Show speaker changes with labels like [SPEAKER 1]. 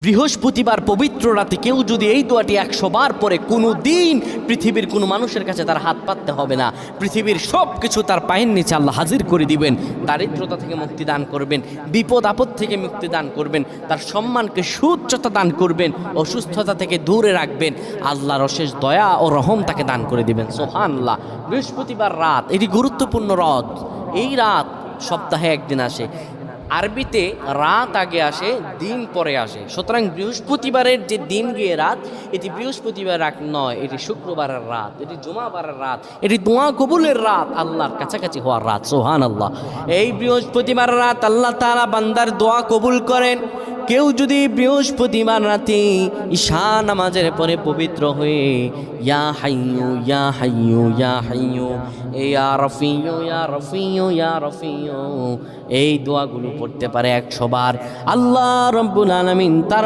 [SPEAKER 1] বৃহস্পতিবার পবিত্র রাতে কেউ যদি এই দোয়াটি 100 বার পরে কোনো দিন পৃথিবীর কোনো মানুষের কাছে তার হাত পাততে হবে না, পৃথিবীর সব কিছু তার পায়ের নিচে আল্লাহ হাজির করে দিবেন। দারিদ্রতা থেকে মুক্তি দান করবেন, বিপদ আপদ থেকে মুক্তি দান করবেন, তার সম্মানকে সুউচ্চতা দান করবেন, অসুস্থতা থেকে দূরে রাখবেন, আল্লাহর অশেষ দয়া ও রহম তাকে দান করে দিবেন। সুবহানাল্লাহ। বৃহস্পতিবার রাত এটি গুরুত্বপূর্ণ রাত। এই রাত সপ্তাহে একদিন আসে। আরবিতে রাত আগে আসে, দিন পরে আসে। সুতরাং বৃহস্পতিবারের যে দিন গিয়ে রাত, এটি বৃহস্পতিবার রাত নয়, এটি শুক্রবারের রাত, এটি জুমাবারের রাত, এটি দোয়া কবুলের রাত, আল্লাহর কাছাকাছি হওয়ার রাত। সুবহানাল্লাহ। এই বৃহস্পতিবার রাত আল্লাহ তাআলা বান্দার দোয়া কবুল করেন। কেউ যদি বৃহস্পতিবার রাতে ঈশা নামাজের পরে পবিত্র হয়ে ইয়া হাইয়ু ইয়া হাইয়ু ইয়া হাইয়ু ইয়া রফিয়ু ইয়া রফিয়ু ইয়া রফিয়ু এই দোয়াগুলো পড়তে পারে 100 বার, আল্লাহ রাব্বুল আলামিন তার